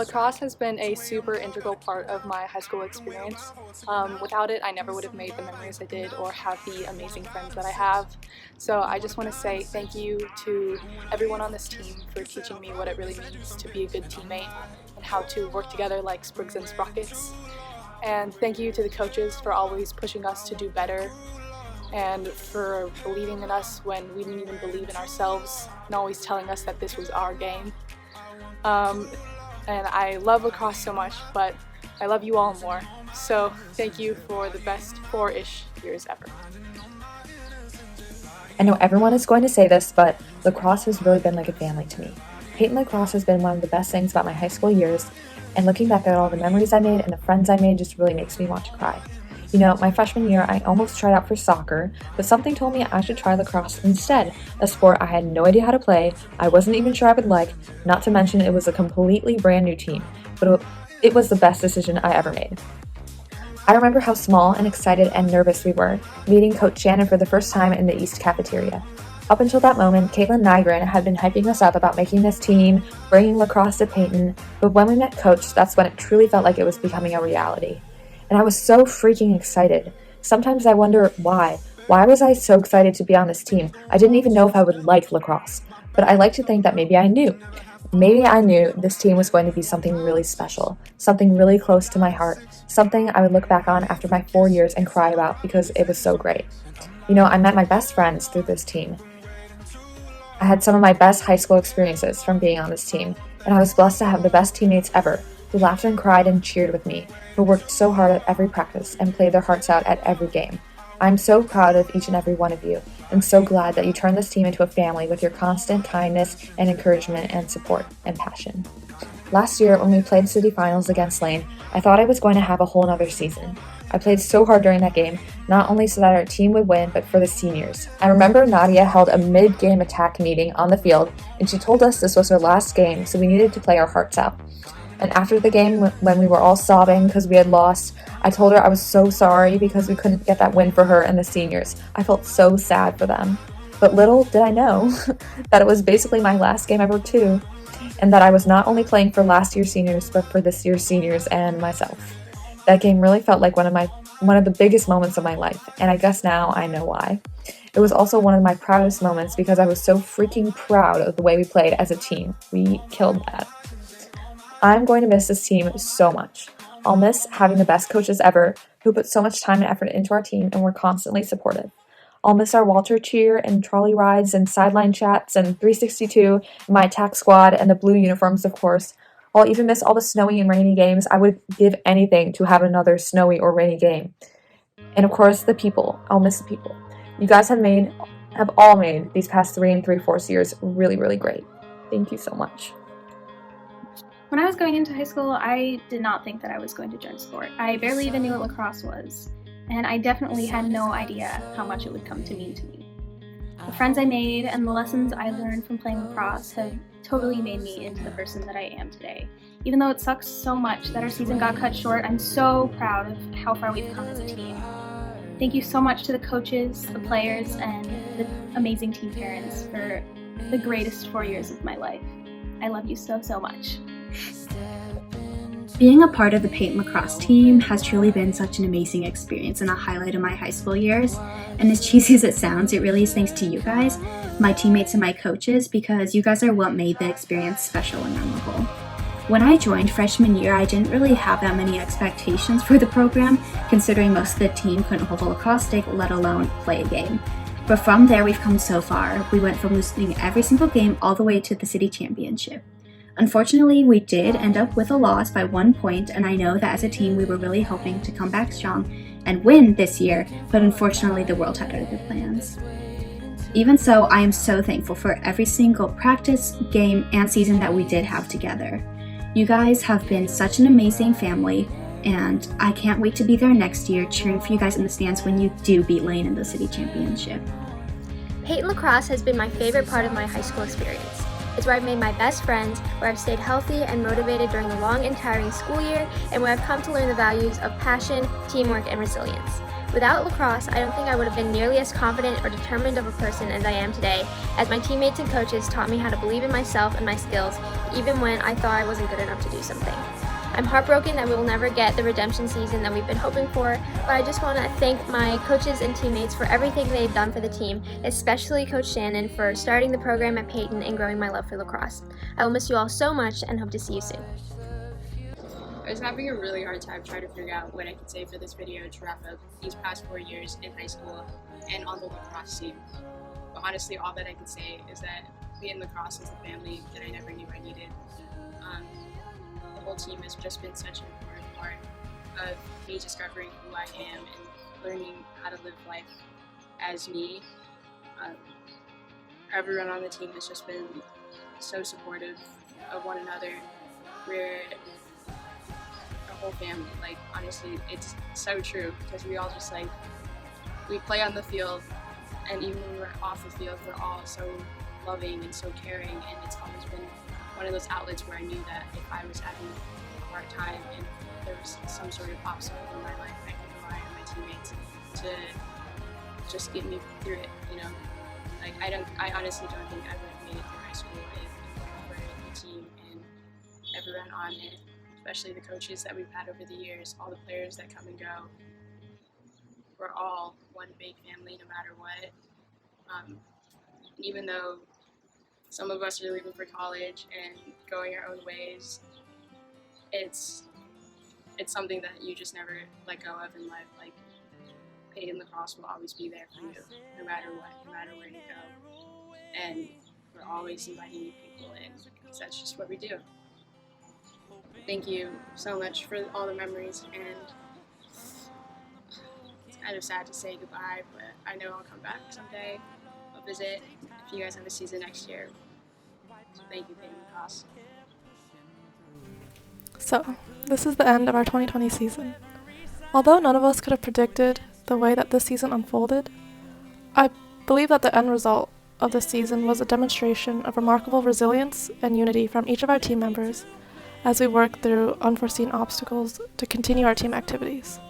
Lacrosse has been a super integral part of my high school experience. Without it, I never would have made the memories I did or have the amazing friends that I have. So I just want to say thank you to everyone on this team for teaching me what it really means to be a good teammate and how to work together like sprigs and sprockets. And thank you to the coaches for always pushing us to do better and for believing in us when we didn't even believe in ourselves and always telling us that this was our game. And I love lacrosse so much, but I love you all more. So thank you for the best 4-ish years ever. I know everyone is going to say this, but lacrosse has really been like a family to me. Peyton Lacrosse has been one of the best things about my high school years, and looking back at all the memories I made and the friends I made just really makes me want to cry. You know, my freshman year, I almost tried out for soccer, but something told me I should try lacrosse instead, a sport I had no idea how to play, I wasn't even sure I would like, not to mention it was a completely brand new team, but it was the best decision I ever made. I remember how small and excited and nervous we were, meeting Coach Shannon for the first time in the East Cafeteria. Up until that moment, Caitlin Nygren had been hyping us up about making this team, bringing lacrosse to Peyton, but when we met Coach, that's when it truly felt like it was becoming a reality. And I was so freaking excited. Sometimes I wonder why. Why was I so excited to be on this team? I didn't even know if I would like lacrosse. But I like to think that maybe I knew. Maybe I knew this team was going to be something really special, something really close to my heart, something I would look back on after my 4 years and cry about because it was so great. You know, I met my best friends through this team. I had some of my best high school experiences from being on this team, and I was blessed to have the best teammates ever, who laughed and cried and cheered with me, who worked so hard at every practice and played their hearts out at every game. I'm so proud of each and every one of you, and so glad that you turned this team into a family with your constant kindness and encouragement and support and passion. Last year, when we played city finals against Lane, I thought I was going to have a whole nother season. I played so hard during that game, not only so that our team would win, but for the seniors. I remember Nadia held a mid-game attack meeting on the field, and she told us this was her last game, so we needed to play our hearts out. And after the game, when we were all sobbing because we had lost, I told her I was so sorry because we couldn't get that win for her and the seniors. I felt so sad for them. But little did I know that it was basically my last game ever too, and that I was not only playing for last year's seniors, but for this year's seniors and myself. That game really felt like one of the biggest moments of my life, and I guess now I know why. It was also one of my proudest moments because I was so freaking proud of the way we played as a team. We killed that. I'm going to miss this team so much. I'll miss having the best coaches ever who put so much time and effort into our team and were constantly supportive. I'll miss our Walter cheer and trolley rides and sideline chats and 362, my attack squad, and the blue uniforms, of course. I'll even miss all the snowy and rainy games. I would give anything to have another snowy or rainy game. And of course, the people. I'll miss the people. You guys have all made these past 3 and 3/4 years really, really great. Thank you so much. When I was going into high school, I did not think that I was going to join sport. I barely even knew what lacrosse was, and I definitely had no idea how much it would come to mean to me. The friends I made and the lessons I learned from playing lacrosse have totally made me into the person that I am today. Even though it sucks so much that our season got cut short, I'm so proud of how far we've come as a team. Thank you so much to the coaches, the players, and the amazing team parents for the greatest 4 years of my life. I love you so, so much. Being a part of the Peyton Lacrosse team has truly been such an amazing experience and a highlight of my high school years. And as cheesy as it sounds, it really is thanks to you guys, my teammates and my coaches, because you guys are what made the experience special and memorable. When I joined freshman year, I didn't really have that many expectations for the program, considering most of the team couldn't hold a lacrosse stick, let alone play a game. But from there, we've come so far. We went from losing every single game all the way to the city championship. Unfortunately, we did end up with a loss by 1 point, and I know that as a team we were really hoping to come back strong and win this year, but unfortunately the world had other plans. Even so, I am so thankful for every single practice, game, and season that we did have together. You guys have been such an amazing family, and I can't wait to be there next year cheering for you guys in the stands when you do beat Lane in the city championship. Peyton Lacrosse has been my favorite part of my high school experience. It's where I've made my best friends, where I've stayed healthy and motivated during the long and tiring school year, and where I've come to learn the values of passion, teamwork, and resilience. Without lacrosse, I don't think I would have been nearly as confident or determined of a person as I am today, as my teammates and coaches taught me how to believe in myself and my skills, even when I thought I wasn't good enough to do something. I'm heartbroken that we will never get the redemption season that we've been hoping for, but I just want to thank my coaches and teammates for everything they've done for the team, especially Coach Shannon for starting the program at Peyton and growing my love for lacrosse. I will miss you all so much and hope to see you soon. I was having a really hard time trying to figure out what I could say for this video to wrap up these past 4 years in high school and on the lacrosse team. But honestly, all that I can say is that Peyton Lacrosse is the family that I never knew I needed. The whole team has just been such an important part of me discovering who I am and learning how to live life as me. Everyone on the team has just been so supportive of one another. We're a whole family. Like, honestly, it's so true, because we all just, like, we play on the field, and even when we're off the field, we're all so loving and so caring, and it's always been one of those outlets where I knew that if I was having a hard time and there was some sort of obstacle in my life, I could rely on my teammates to just get me through it, you know? Like, I honestly don't think I would have made it through high school if it weren't for the team and everyone on it, especially the coaches that we've had over the years, all the players that come and go. We're all one big family no matter what. Even though some of us are leaving for college and going our own ways, it's something that you just never let go of in life. Like, Peyton Lacrosse will always be there for you, no matter what, no matter where you go. And we're always inviting new people in, because that's just what we do. Thank you so much for all the memories, and it's kind of sad to say goodbye, but I know I'll come back someday. I'll visit if you guys have a season next year. So thank you, Peyton Lacrosse. So, this is the end of our 2020 season. Although none of us could have predicted the way that this season unfolded, I believe that the end result of this season was a demonstration of remarkable resilience and unity from each of our team members as we work through unforeseen obstacles to continue our team activities.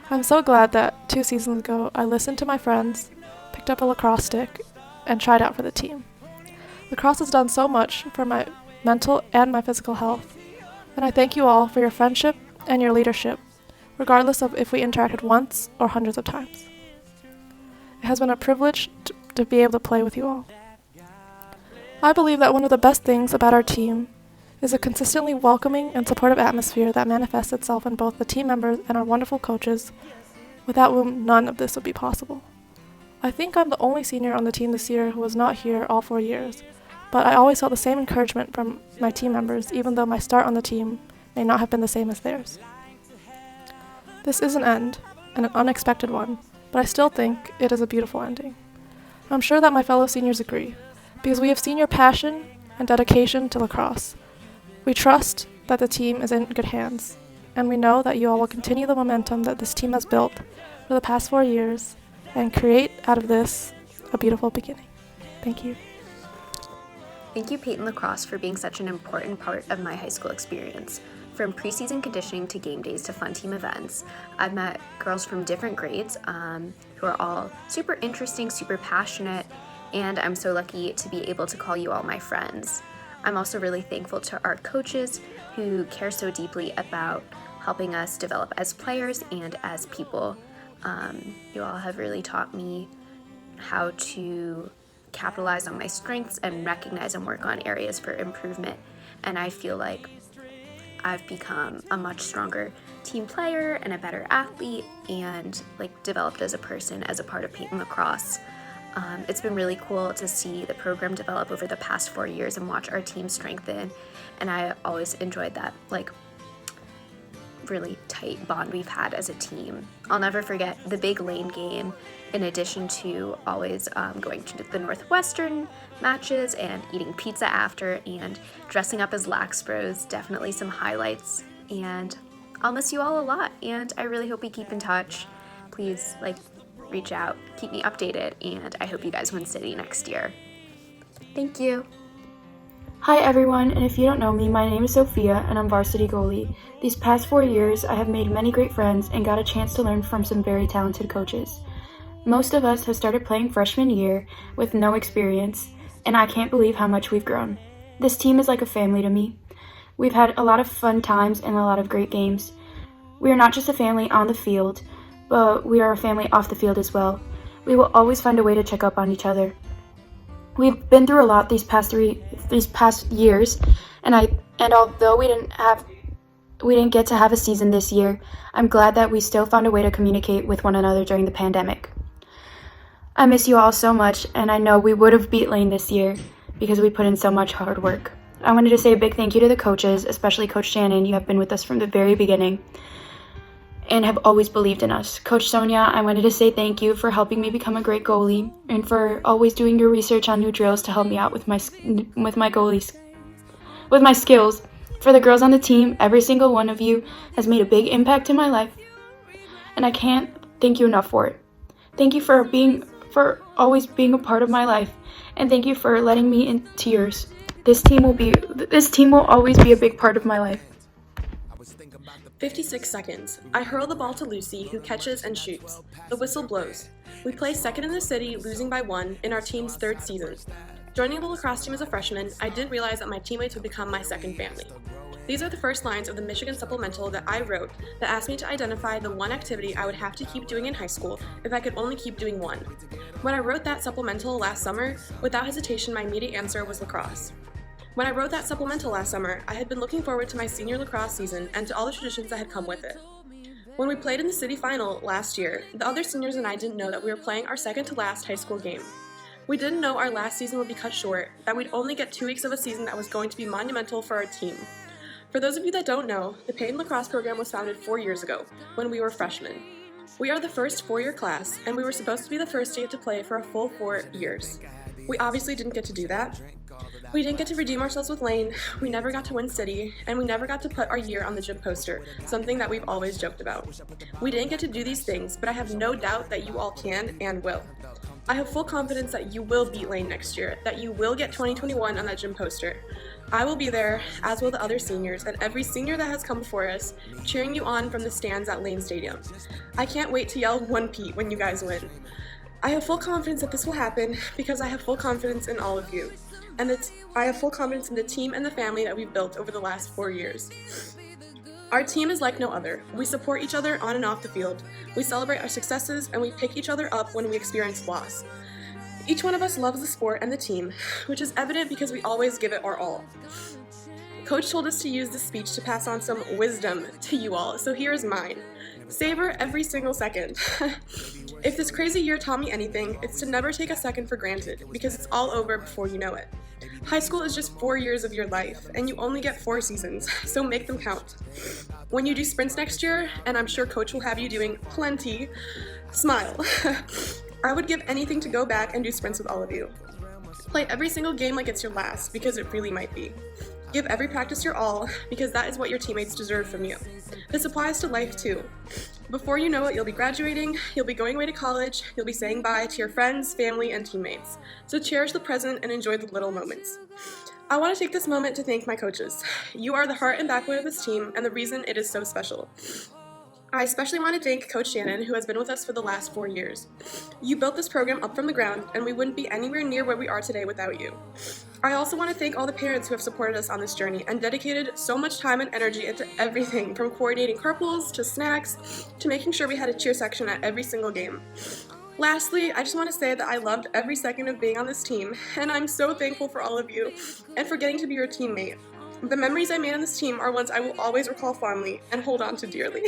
I'm so glad that 2 seasons ago I listened to my friends, picked up a lacrosse stick, and tried out for the team. Lacrosse has done so much for my mental and my physical health, and I thank you all for your friendship and your leadership, regardless of if we interacted once or hundreds of times. It has been a privilege to be able to play with you all. I believe that one of the best things about our team is a consistently welcoming and supportive atmosphere that manifests itself in both the team members and our wonderful coaches, without whom none of this would be possible. I think I'm the only senior on the team this year who was not here all 4 years, but I always felt the same encouragement from my team members, even though my start on the team may not have been the same as theirs. This is an end, and an unexpected one, but I still think it is a beautiful ending. I'm sure that my fellow seniors agree, because we have seen your passion and dedication to lacrosse. We trust that the team is in good hands, and we know that you all will continue the momentum that this team has built for the past 4 years and create out of this a beautiful beginning. Thank you. Thank you, Peyton Lacrosse, for being such an important part of my high school experience. From preseason conditioning to game days to fun team events, I've met girls from different grades who are all super interesting, super passionate, and I'm so lucky to be able to call you all my friends. I'm also really thankful to our coaches who care so deeply about helping us develop as players and as people. You all have really taught me how to capitalize on my strengths and recognize and work on areas for improvement, and I feel like I've become a much stronger team player and a better athlete, and developed as a person as a part of Peyton Lacrosse. It's been really cool to see the program develop over the past 4 years and watch our team strengthen, and I always enjoyed that really tight bond we've had as a team. I'll never forget the big lane game, in addition to always going to the Northwestern matches and eating pizza after and dressing up as Lax Bros. Definitely some highlights, and I'll miss you all a lot, and I really hope we keep in touch. Please reach out, keep me updated, and I hope you guys win city next year. Thank you. Hi everyone, and if you don't know me, my name is Sophia and I'm varsity goalie. These past 4 years, I have made many great friends and got a chance to learn from some very talented coaches. Most of us have started playing freshman year with no experience, and I can't believe how much we've grown. This team is like a family to me. We've had a lot of fun times and a lot of great games. We are not just a family on the field, but we are a family off the field as well. We will always find a way to check up on each other. We've been through a lot these past years, and although we didn't get to have a season this year, I'm glad that we still found a way to communicate with one another during the pandemic. I miss you all so much, and I know we would have beat Lane this year because we put in so much hard work. I wanted to say a big thank you to the coaches, especially Coach Shannon. You have been with us from the very beginning and have always believed in us. Coach Sonia, I wanted to say thank you for helping me become a great goalie and for always doing your research on new drills to help me out with my skills. For the girls on the team, every single one of you has made a big impact in my life, and I can't thank you enough for it. Thank you for always being a part of my life, and thank you for letting me into yours. This team will always be a big part of my life. 56 seconds. I hurl the ball to Lucy, who catches and shoots. The whistle blows. We play second in the city, losing by 1, in our team's 3rd season. Joining the lacrosse team as a freshman, I didn't realize that my teammates would become my second family. These are the first lines of the Michigan supplemental that I wrote that asked me to identify the one activity I would have to keep doing in high school if I could only keep doing one. When I wrote that supplemental last summer, without hesitation, my immediate answer was lacrosse. When I wrote that supplemental last summer, I had been looking forward to my senior lacrosse season and to all the traditions that had come with it. When we played in the city final last year, the other seniors and I didn't know that we were playing our second to last high school game. We didn't know our last season would be cut short, that we'd only get 2 weeks of a season that was going to be monumental for our team. For those of you that don't know, the Payton Lacrosse program was founded 4 years ago, when we were freshmen. We are the first 4-year class, and we were supposed to be the first to get to play for a full 4 years. We obviously didn't get to do that. We didn't get to redeem ourselves with Lane, we never got to win city, and we never got to put our year on the gym poster, something that we've always joked about. We didn't get to do these things, but I have no doubt that you all can and will. I have full confidence that you will beat Lane next year, that you will get 2021 on that gym poster. I will be there, as will the other seniors, and every senior that has come before us, cheering you on from the stands at Lane Stadium. I can't wait to yell 1-Pete when you guys win. I have full confidence that this will happen because I have full confidence in all of you. And I have full confidence in the team and the family that we've built over the last 4 years. Our team is like no other. We support each other on and off the field. We celebrate our successes and we pick each other up when we experience loss. Each one of us loves the sport and the team, which is evident because we always give it our all. Coach told us to use this speech to pass on some wisdom to you all, so here is mine. Savor every single second. If this crazy year taught me anything, it's to never take a second for granted, because it's all over before you know it. High school is just 4 years of your life, and you only get 4 seasons, so make them count. When you do sprints next year, and I'm sure Coach will have you doing plenty, smile. I would give anything to go back and do sprints with all of you. Play every single game like it's your last, because it really might be. Give every practice your all, because that is what your teammates deserve from you. This applies to life too. Before you know it, you'll be graduating, you'll be going away to college, you'll be saying bye to your friends, family, and teammates. So cherish the present and enjoy the little moments. I want to take this moment to thank my coaches. You are the heart and backbone of this team and the reason it is so special. I especially want to thank Coach Shannon, who has been with us for the last 4 years. You built this program up from the ground, and we wouldn't be anywhere near where we are today without you. I also want to thank all the parents who have supported us on this journey and dedicated so much time and energy into everything, from coordinating carpools to snacks to making sure we had a cheer section at every single game. Lastly, I just want to say that I loved every second of being on this team, and I'm so thankful for all of you and for getting to be your teammate. The memories I made on this team are ones I will always recall fondly and hold on to dearly.